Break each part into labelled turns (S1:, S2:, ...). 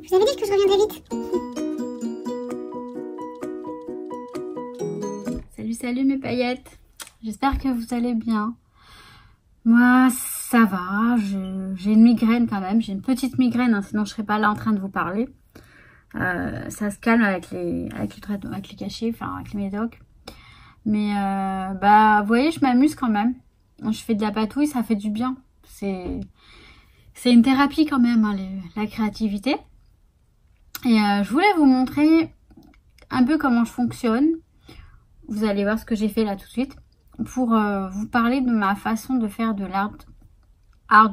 S1: vous avez dit que je reviendrai vite.
S2: Salut, salut mes paillettes. J'espère que vous allez bien. Moi, ça va. J'ai une migraine quand même. J'ai une petite migraine, hein, sinon je serais pas là en train de vous parler. Ça se calme avec les cachets, enfin avec les médocs. Mais vous voyez, je m'amuse quand même. Je fais de la patouille, ça fait du bien. C'est une thérapie quand même, hein, la créativité. Et je voulais vous montrer un peu comment je fonctionne. Vous allez voir ce que j'ai fait là tout de suite. Pour vous parler de ma façon de faire de l'art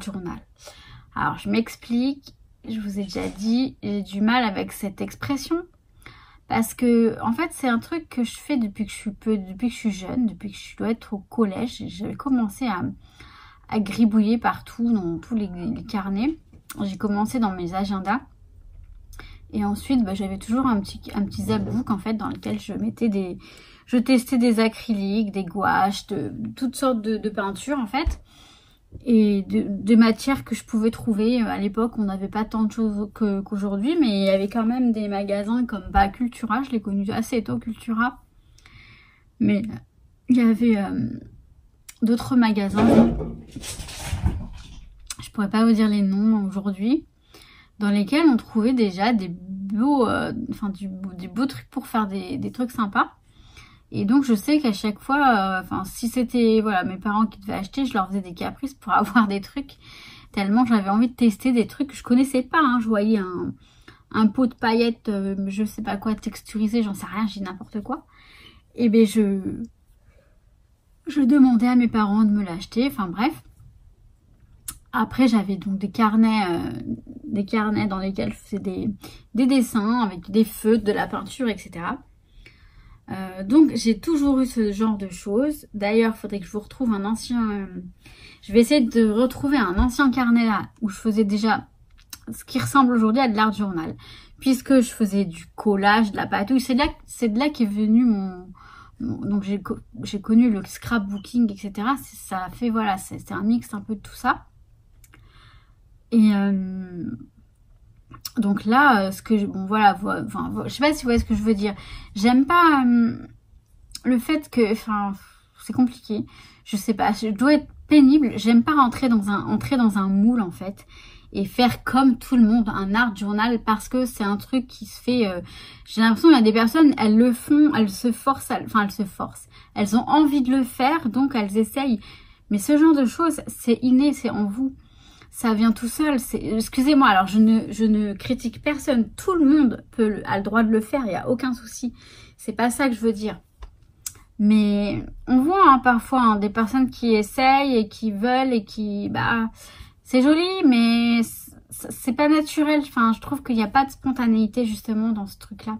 S2: journal. Alors je m'explique, je vous ai déjà dit, j'ai du mal avec cette expression. Parce que en fait c'est un truc que je fais depuis que je suis jeune, depuis que je dois être au collège. J'avais commencé à gribouiller partout dans tous les carnets. J'ai commencé dans mes agendas. Et ensuite j'avais toujours un petit zapbook en fait dans lequel je testais des acryliques, des gouaches, toutes sortes de peintures en fait. Et de matières que je pouvais trouver. À l'époque, on n'avait pas tant de choses qu'aujourd'hui, mais il y avait quand même des magasins comme Cultura, je l'ai connu assez tôt, Cultura. Mais il y avait d'autres magasins, je pourrais pas vous dire les noms aujourd'hui, dans lesquels on trouvait déjà des beaux trucs pour faire des trucs sympas. Et donc je sais qu'à chaque fois, si c'était mes parents qui devaient acheter, je leur faisais des caprices pour avoir des trucs, tellement j'avais envie de tester des trucs que je connaissais pas. Hein. Je voyais un pot de paillettes, je sais pas quoi, texturisé, j'en sais rien, j'ai n'importe quoi. Et ben je demandais à mes parents de me l'acheter, enfin bref. Après j'avais donc des carnets dans lesquels je faisais des dessins avec des feutres, de la peinture, etc. Donc j'ai toujours eu ce genre de choses. D'ailleurs, il faudrait que je vous retrouve un ancien... je vais essayer de retrouver un ancien carnet là, où je faisais déjà ce qui ressemble aujourd'hui à de l'art journal. Puisque je faisais du collage, de la patouille. C'est de là qu'est venu donc j'ai connu le scrapbooking, etc. Ça fait, c'est un mix un peu de tout ça. Et... donc là, je sais pas si vous voyez ce que je veux dire. J'aime pas le fait que, c'est compliqué. Je sais pas, je dois être pénible. J'aime pas entrer dans un moule en fait et faire comme tout le monde un art journal parce que c'est un truc qui se fait. J'ai l'impression qu'il y a des personnes, elles le font, elles se forcent. Elles ont envie de le faire, donc elles essayent. Mais ce genre de choses, c'est inné, c'est en vous. Ça vient tout seul. Excusez-moi, alors je ne critique personne. Tout le monde a le droit de le faire, il n'y a aucun souci. C'est pas ça que je veux dire. Mais on voit parfois des personnes qui essayent et qui veulent et qui... c'est joli, mais c'est pas naturel. Je trouve qu'il n'y a pas de spontanéité justement dans ce truc-là.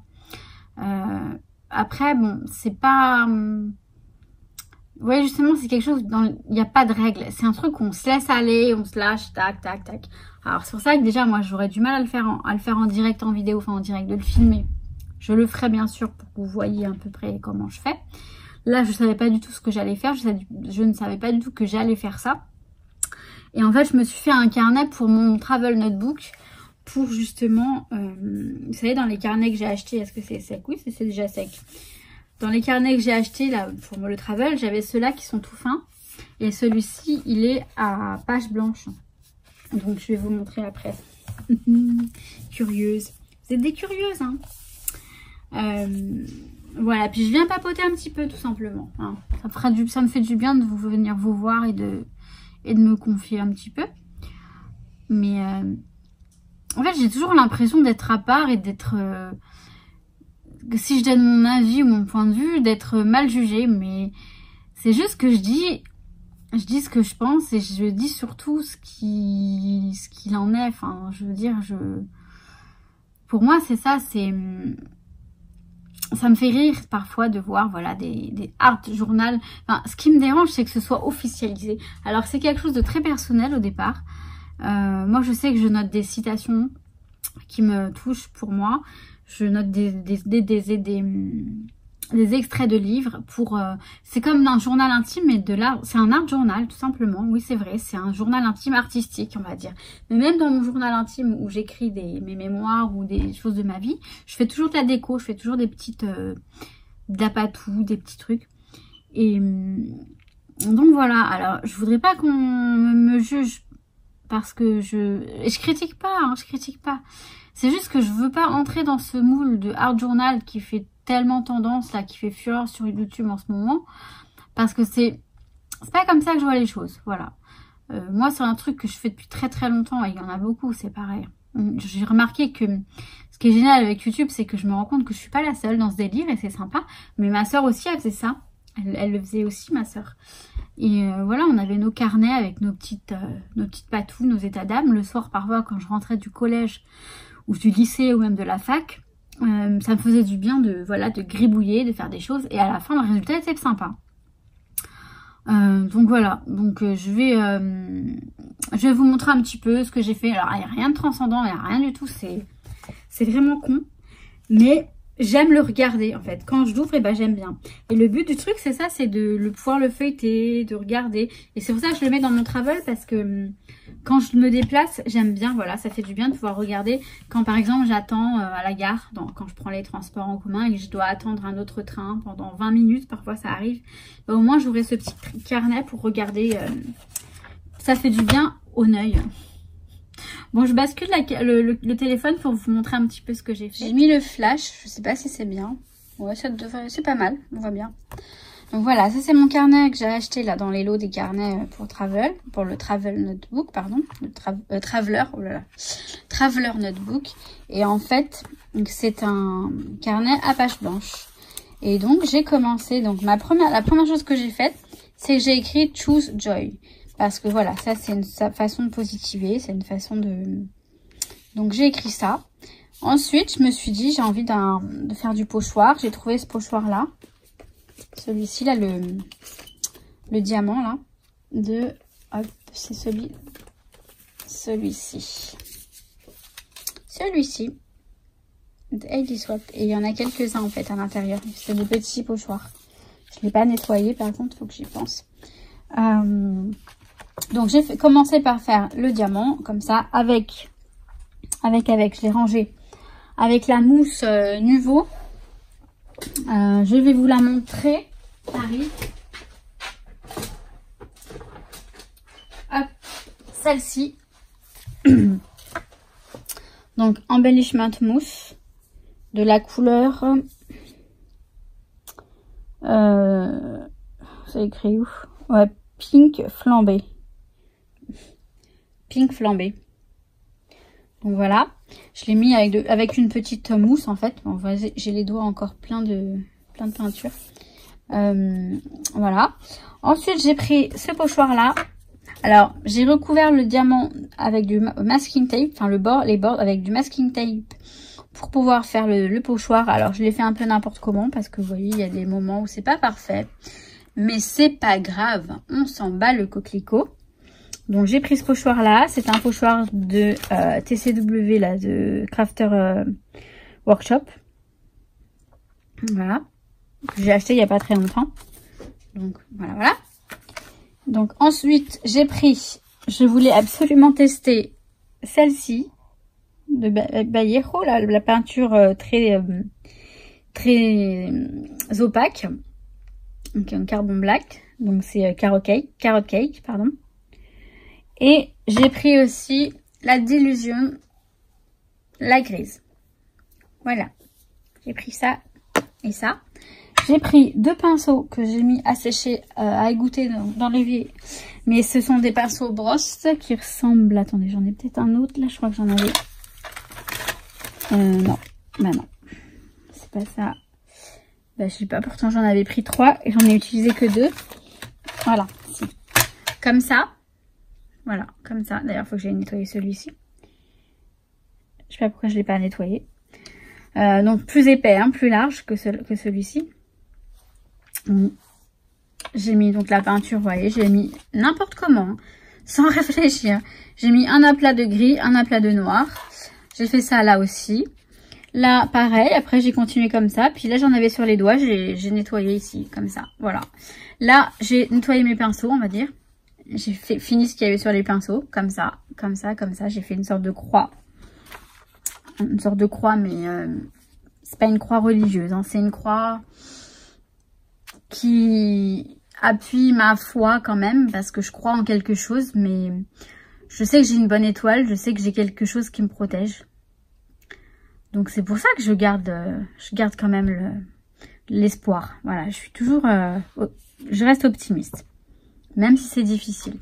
S2: Après, c'est pas... ouais, justement, c'est quelque chose il n'y a pas de règle. C'est un truc où on se laisse aller, on se lâche, tac, tac, tac. Alors, c'est pour ça que déjà, moi, j'aurais du mal à le faire en direct, en vidéo, en direct, de le filmer. Je le ferai bien sûr pour que vous voyez à peu près comment je fais. Là, je savais pas du tout ce que j'allais faire. Je ne savais pas du tout que j'allais faire ça. Et en fait, je me suis fait un carnet pour mon travel notebook. Pour justement, vous savez, dans les carnets que j'ai achetés, est-ce que c'est sec? Oui, c'est déjà sec. Dans les carnets que j'ai achetés là pour le travel, j'avais ceux-là qui sont tout fins. Et celui-ci, il est à page blanche. Donc, je vais vous montrer après. Curieuse. Vous êtes des curieuses, hein. Voilà, puis je viens papoter un petit peu tout simplement. Hein. Ça me fait du bien de venir vous voir et de me confier un petit peu. Mais en fait, j'ai toujours l'impression d'être à part et d'être... si je donne mon avis ou mon point de vue, d'être mal jugée. Mais c'est juste que je dis ce que je pense et je dis surtout ce qu'il en est. Enfin, je veux dire, pour moi, c'est ça, ça me fait rire parfois de voir des art journal. Ce qui me dérange, c'est que ce soit officialisé. Alors, c'est quelque chose de très personnel au départ. Moi, je sais que je note des citations qui me touchent pour moi. Je note des des extraits de livres pour... c'est comme un journal intime, mais de l'art. C'est un art journal, tout simplement. Oui, c'est vrai. C'est un journal intime artistique, on va dire. Mais même dans mon journal intime où j'écris mes mémoires ou des choses de ma vie, je fais toujours de la déco. Je fais toujours des petites... de la patou, des petits trucs. Et donc voilà. Alors, je voudrais pas qu'on me juge parce que je critique pas, hein, je critique pas. C'est juste que je veux pas entrer dans ce moule de art journal qui fait tellement tendance, là, qui fait fureur sur YouTube en ce moment. Parce que c'est pas comme ça que je vois les choses, voilà. Moi, c'est un truc que je fais depuis très très longtemps et il y en a beaucoup, c'est pareil. J'ai remarqué que ce qui est génial avec YouTube, c'est que je me rends compte que je suis pas la seule dans ce délire et c'est sympa. Mais ma soeur aussi, elle faisait ça. Elle le faisait aussi, ma soeur. Et voilà, on avait nos carnets avec nos petites patous, nos états d'âme. Le soir, parfois, quand je rentrais du collège ou du lycée ou même de la fac, ça me faisait du bien de gribouiller, de faire des choses. Et à la fin, le résultat était sympa. Donc voilà. Donc je vais vous montrer un petit peu ce que j'ai fait. Alors, il n'y a rien de transcendant, il n'y a rien du tout. C'est vraiment con. Mais j'aime le regarder, en fait. Quand je l'ouvre, eh ben, j'aime bien. Et le but du truc, c'est ça, c'est de pouvoir le feuilleter, de regarder. Et c'est pour ça que je le mets dans mon travel, parce que quand je me déplace, j'aime bien, voilà, ça fait du bien de pouvoir regarder. Quand, par exemple, j'attends à la gare, quand je prends les transports en commun et que je dois attendre un autre train pendant 20 minutes, parfois ça arrive, ben, au moins, j'aurai ce petit carnet pour regarder. Ça fait du bien au œil. Bon, je bascule le téléphone pour vous montrer un petit peu ce que j'ai fait. J'ai mis le flash, je sais pas si c'est bien. Ouais, c'est pas mal, on voit bien. Donc voilà, ça c'est mon carnet que j'ai acheté là dans les lots des carnets pour le Travel Notebook, pardon. Le Traveler, oh là là. Traveler Notebook. Et en fait, c'est un carnet à page blanche. Et donc j'ai commencé, donc la première chose que j'ai faite, c'est que j'ai écrit Choose Joy. Parce que voilà, ça c'est une façon de positiver, c'est une façon de... Donc j'ai écrit ça. Ensuite, je me suis dit, j'ai envie de faire du pochoir. J'ai trouvé ce pochoir là. Celui-ci là, le diamant là. Hop, c'est celui-ci. Celui-ci. De Heidi Swap. Et il y en a quelques-uns en fait à l'intérieur. C'est des petits pochoirs. Je ne l'ai pas nettoyé par contre, il faut que j'y pense. Donc j'ai commencé par faire le diamant comme ça avec je l'ai rangé avec la mousse Nuvo. Je vais vous la montrer, Paris. Hop, celle-ci. Donc embellishment mousse de la couleur c'est écrit où? Ouais, pink flambé. Pink flambé. Donc voilà, je l'ai mis avec une petite mousse en fait. Bon, j'ai les doigts encore plein de peinture. Voilà. Ensuite, j'ai pris ce pochoir là. Alors, j'ai recouvert le diamant avec du masking tape, enfin les bords avec du masking tape pour pouvoir faire le pochoir. Alors, je l'ai fait un peu n'importe comment parce que vous voyez, il y a des moments où c'est pas parfait. Mais c'est pas grave, on s'en bat le coquelicot. Donc j'ai pris ce pochoir là, c'est un pochoir de TCW là, de Crafter Workshop. Voilà. J'ai acheté il n'y a pas très longtemps. Donc voilà. Donc ensuite j'ai pris, je voulais absolument tester celle-ci de Vallejo, la peinture très opaque. Donc un carbon black, donc c'est carrot cake, pardon. Et j'ai pris aussi la D'Illusion, la grise. Voilà. J'ai pris ça et ça. J'ai pris 2 pinceaux que j'ai mis à sécher, à égoutter dans l'évier. Mais ce sont des pinceaux brosses qui ressemblent... Attendez, j'en ai peut-être un autre. Là, je crois que j'en avais... non. Bah non. C'est pas ça. Bah, je sais pas. Pourtant, j'en avais pris 3 et j'en ai utilisé que 2. Voilà. Comme ça. Voilà, comme ça. D'ailleurs, il faut que j'aille nettoyer celui-ci. Je sais pas pourquoi je l'ai pas nettoyé. Donc, plus épais, hein, plus large que celui-ci. J'ai mis donc la peinture, vous voyez, j'ai mis n'importe comment, hein, sans réfléchir. J'ai mis un aplat de gris, un aplat de noir. J'ai fait ça là aussi. Là, pareil. Après, j'ai continué comme ça. Puis là, j'en avais sur les doigts. J'ai nettoyé ici, comme ça. Voilà. Là, j'ai nettoyé mes pinceaux, on va dire. J'ai fini ce qu'il y avait sur les pinceaux. Comme ça, comme ça, comme ça. J'ai fait une sorte de croix. Une sorte de croix, mais c'est pas une croix religieuse. Hein. C'est une croix qui appuie ma foi quand même. Parce que je crois en quelque chose. Mais je sais que j'ai une bonne étoile. Je sais que j'ai quelque chose qui me protège. Donc c'est pour ça que je garde quand même l'espoir. Voilà, je suis toujours, je reste optimiste, même si c'est difficile.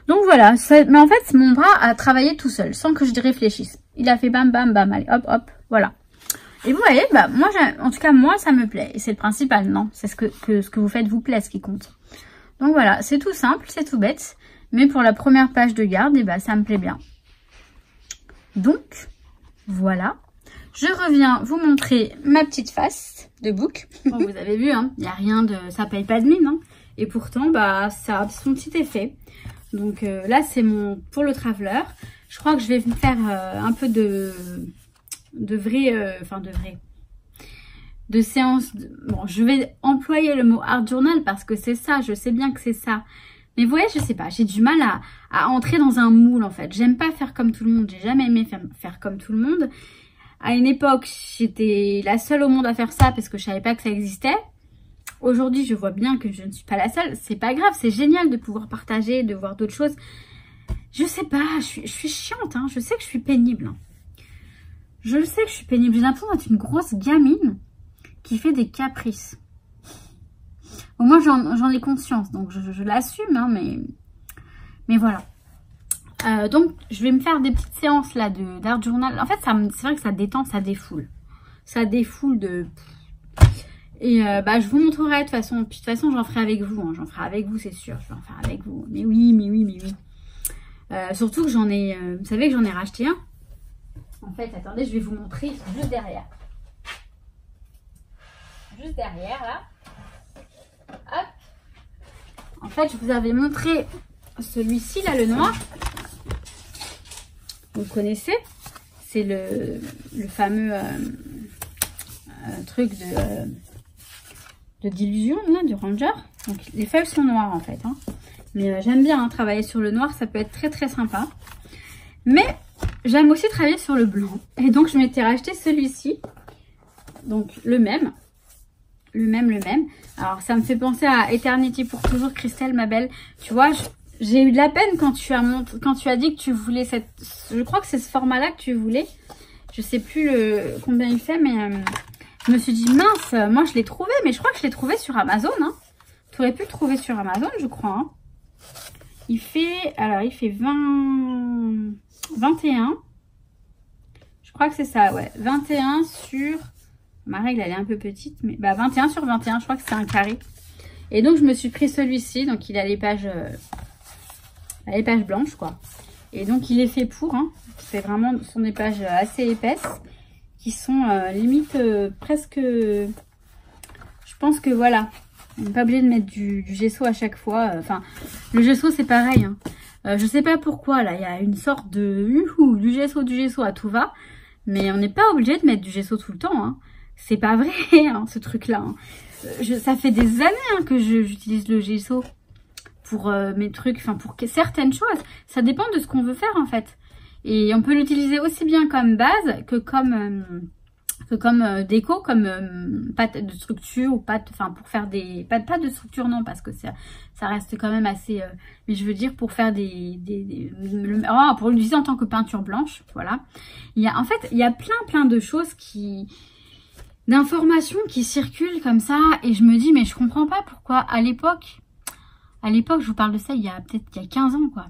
S2: Donc voilà, mais en fait mon bras a travaillé tout seul, sans que je réfléchisse. Il a fait bam bam bam, allez hop hop, voilà. Et vous voyez, bah moi, en tout cas moi ça me plaît et c'est le principal, non? C'est ce que vous faites vous plaît, ce qui compte. Donc voilà, c'est tout simple, c'est tout bête, mais pour la première page de garde, et bah ça me plaît bien. Donc voilà. Je reviens vous montrer ma petite face de book. Bon, vous avez vu, hein, il n'y a rien de... Ça paye pas de mine. Hein, et pourtant, bah, ça a son petit effet. Donc là, c'est mon... Pour le Traveler. Je crois que je vais faire un peu de vrai... de séance... Bon, je vais employer le mot art journal parce que c'est ça. Je sais bien que c'est ça. Mais vous voyez, je sais pas. J'ai du mal à entrer dans un moule, en fait. J'aime pas faire comme tout le monde. J'ai jamais aimé faire comme tout le monde. À une époque, j'étais la seule au monde à faire ça parce que je savais pas que ça existait. Aujourd'hui, je vois bien que je ne suis pas la seule. C'est pas grave, c'est génial de pouvoir partager, de voir d'autres choses. Je sais pas, je suis chiante, hein. Je sais que je suis pénible. Hein. Je le sais que je suis pénible. J'ai l'impression d'être une grosse gamine qui fait des caprices. Au moins, j'en ai conscience, donc je l'assume, hein, mais voilà. Donc, je vais me faire des petites séances là d'art journal. En fait, c'est vrai que ça détend, ça défoule. Ça défoule de... Et bah, je vous montrerai de toute façon. Puis de toute façon, j'en ferai avec vous. Hein. J'en ferai avec vous, c'est sûr. Je vais en faire avec vous. Mais oui, mais oui, mais oui. Surtout que j'en ai... vous savez que j'en ai racheté un. En fait, attendez, je vais vous montrer juste derrière. Juste derrière, là. Hop. En fait, je vous avais montré celui-ci, là, le noir. Vous connaissez, c'est le fameux truc de d'illusion là du Ranger. Donc les feuilles sont noires en fait. Hein. Mais j'aime bien hein, travailler sur le noir, ça peut être très très sympa. Mais j'aime aussi travailler sur le blanc. Et donc je m'étais racheté celui-ci. Donc le même. Alors ça me fait penser à Eternity pour toujours, Christelle ma belle. Tu vois, j'ai eu de la peine quand tu as dit que tu voulais cette... Je crois que c'est ce format-là que tu voulais. Je sais plus combien il fait, mais je me suis dit, mince, moi je l'ai trouvé, mais je crois que je l'ai trouvé sur Amazon. Hein. Tu aurais pu le trouver sur Amazon, je crois. Hein. Il fait 21. Je crois que c'est ça, ouais. 21 sur... Ma règle, elle est un peu petite, mais... Bah, 21 sur 21, je crois que c'est un carré. Et donc, je me suis pris celui-ci. Donc, il a les pages... les pages blanches quoi, et donc il est fait pour hein. C'est vraiment, ce sont des pages assez épaisses qui sont limite presque, je pense que voilà, on n'est pas obligé de mettre du gesso à chaque fois, enfin le gesso c'est pareil hein. Je sais pas pourquoi là il y a une sorte de du gesso à tout va, mais on n'est pas obligé de mettre du gesso tout le temps hein. C'est pas vrai hein, ce truc là hein. Ça fait des années hein, que j'utilise le gesso pour mes trucs, enfin pour certaines choses. Ça dépend de ce qu'on veut faire en fait. Et on peut l'utiliser aussi bien comme base que comme déco, comme pâte de structure ou pâte, enfin pour faire des pâte de structure non parce que ça reste quand même assez. Mais je veux dire pour faire pour l'utiliser en tant que peinture blanche, voilà. Il y a plein de choses d'informations qui circulent comme ça et je me dis mais je comprends pas pourquoi à l'époque, je vous parle de ça il y a 15 ans quoi.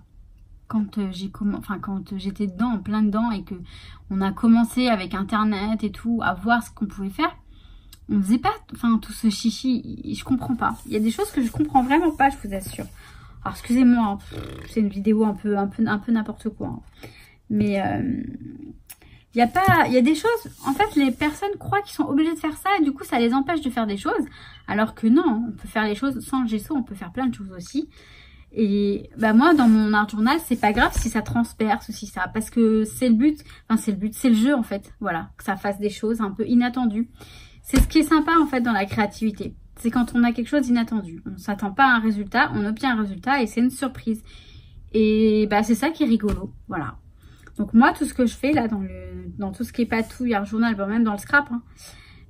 S2: Quand j'étais dedans, en plein dedans et que on a commencé avec internet et tout à voir ce qu'on pouvait faire, on faisait pas tout ce chichi, je comprends pas. Il y a des choses que je comprends vraiment pas, je vous assure. Alors excusez-moi, hein, c'est une vidéo un peu n'importe quoi. Hein. Mais il y a des choses, en fait les personnes croient qu'ils sont obligés de faire ça et du coup ça les empêche de faire des choses. Alors que non, on peut faire les choses sans le gesso, on peut faire plein de choses aussi. Et bah moi, dans mon art journal, c'est pas grave si ça transperce ou si ça... Parce que c'est le but, enfin c'est le but, c'est le jeu en fait. Voilà, que ça fasse des choses un peu inattendues. C'est ce qui est sympa en fait dans la créativité. C'est quand on a quelque chose d'inattendu. On ne s'attend pas à un résultat, on obtient un résultat et c'est une surprise. Et bah c'est ça qui est rigolo, voilà. Donc moi, tout ce que je fais là, dans tout ce qui est patouille, art journal, même dans le scrap, hein,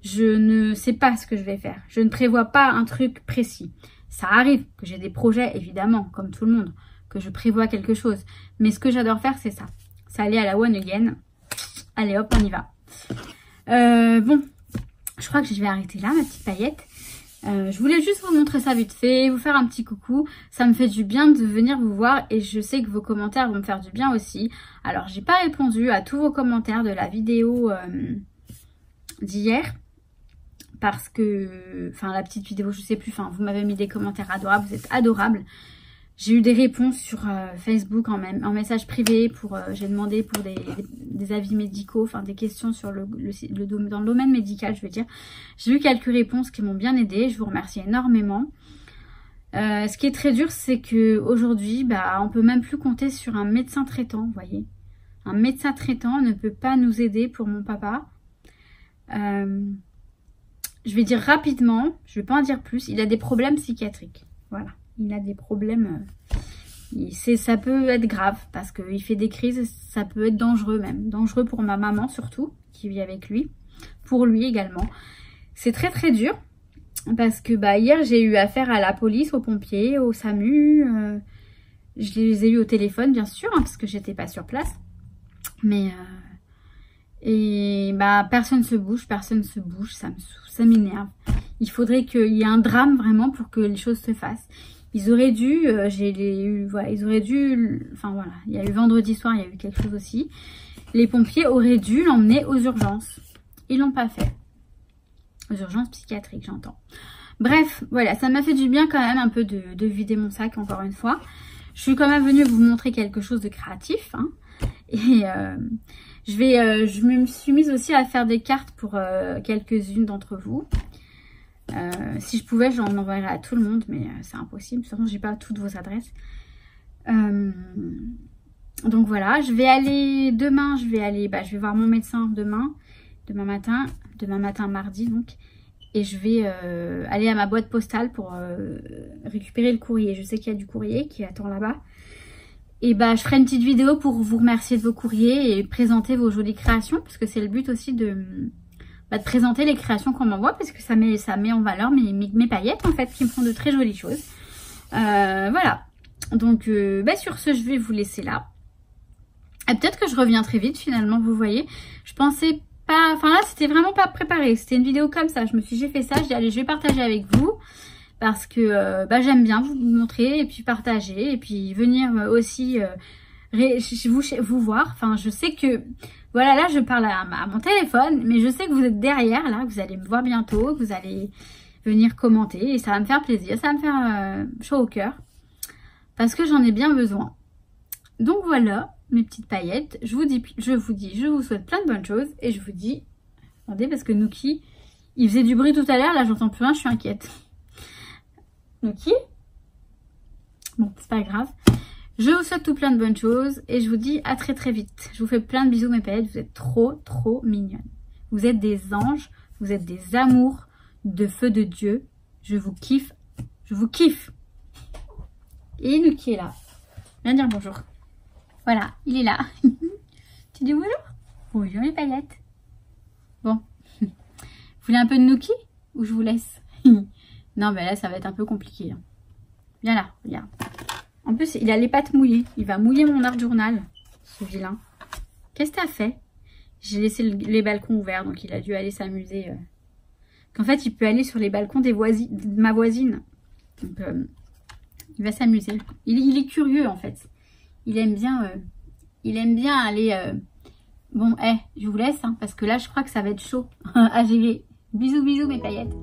S2: je ne sais pas ce que je vais faire. Je ne prévois pas un truc précis. Ça arrive que j'ai des projets, évidemment, comme tout le monde, que je prévois quelque chose. Mais ce que j'adore faire, c'est ça. C'est aller à la one again. Allez hop, on y va. Bon, je crois que je vais arrêter là, ma petite paillette. Je voulais juste vous montrer ça vite fait, vous faire un petit coucou. Ça me fait du bien de venir vous voir et je sais que vos commentaires vont me faire du bien aussi. Alors, j'ai pas répondu à tous vos commentaires de la vidéo d'hier. Parce que, enfin la petite vidéo, je sais plus, enfin vous m'avez mis des commentaires adorables, vous êtes adorables. J'ai eu des réponses sur Facebook en message privé, j'ai demandé pour des avis médicaux, enfin des questions sur dans le domaine médical, je veux dire. J'ai eu quelques réponses qui m'ont bien aidée, je vous remercie énormément. Ce qui est très dur, c'est que aujourd'hui, bah, on peut même plus compter sur un médecin traitant, vous voyez. Un médecin traitant ne peut pas nous aider pour mon papa. Je vais dire rapidement, je ne vais pas en dire plus, il a des problèmes psychiatriques. Voilà, il a des problèmes, ça peut être grave parce qu'il fait des crises, ça peut être dangereux même. Dangereux pour ma maman surtout, qui vit avec lui, pour lui également. C'est très très dur parce que bah, hier j'ai eu affaire à la police, aux pompiers, au SAMU. Je les ai eu au téléphone bien sûr, hein, parce que j'étais pas sur place. Mais... Et bah personne se bouge, ça m'énerve. Il faudrait qu'il y ait un drame vraiment pour que les choses se fassent. Ils auraient dû, ils auraient dû, enfin voilà, il y a eu vendredi soir, il y a eu quelque chose aussi. Les pompiers auraient dû l'emmener aux urgences. Ils l'ont pas fait. Aux urgences psychiatriques, j'entends. Bref, voilà, ça m'a fait du bien quand même un peu de vider mon sac encore une fois. Je suis quand même venue vous montrer quelque chose de créatif, hein. Et je me suis mise aussi à faire des cartes pour quelques-unes d'entre vous. Si je pouvais, j'en enverrais à tout le monde, mais c'est impossible. De toute façon, j'ai pas toutes vos adresses. Donc voilà, je vais aller demain, je vais voir mon médecin demain matin mardi donc. Et je vais aller à ma boîte postale pour récupérer le courrier. Je sais qu'il y a du courrier qui attend là-bas. Et bah, je ferai une petite vidéo pour vous remercier de vos courriers et présenter vos jolies créations. Parce que c'est le but aussi de présenter les créations qu'on m'envoie. Parce que ça met en valeur mes paillettes, en fait, qui me font de très jolies choses. Voilà. Donc, sur ce, je vais vous laisser là. Et peut-être que je reviens très vite, finalement, vous voyez. Je pensais pas... Enfin, là, c'était vraiment pas préparé. C'était une vidéo comme ça. Je me suis dit, j'ai fait ça. Je dis, allez, je vais partager avec vous. Parce que j'aime bien vous montrer et puis partager et puis venir aussi vous voir. Enfin, je sais que, voilà, là, je parle à mon téléphone, mais je sais que vous êtes derrière, là, que vous allez me voir bientôt, que vous allez venir commenter et ça va me faire plaisir, ça va me faire chaud au cœur parce que j'en ai bien besoin. Donc voilà, mes petites paillettes, je vous souhaite plein de bonnes choses et je vous dis, attendez, parce que Nuki, il faisait du bruit tout à l'heure, là, j'entends plus rien, je suis inquiète. Nuki. Bon, c'est pas grave. Je vous souhaite tout plein de bonnes choses et je vous dis à très très vite. Je vous fais plein de bisous mes paillettes, vous êtes trop trop mignonnes. Vous êtes des anges, vous êtes des amours de feu de Dieu. Je vous kiffe, je vous kiffe. Et Nuki est là. Viens dire bonjour. Voilà, il est là. Tu dis bonjour? Bonjour les paillettes. Bon. Vous voulez un peu de Nuki ou je vous laisse? Non, mais là, ça va être un peu compliqué. Hein. Viens là, regarde. En plus, il a les pattes mouillées. Il va mouiller mon art journal, ce vilain. Qu'est-ce que t'as fait? J'ai laissé les balcons ouverts, donc il a dû aller s'amuser. Qu'en fait, il peut aller sur les balcons de ma voisine. Donc, il va s'amuser. Il est curieux, en fait. Il aime bien aller... Bon, je vous laisse, hein, parce que là, je crois que ça va être chaud à gérer. Bisous, bisous, mes paillettes.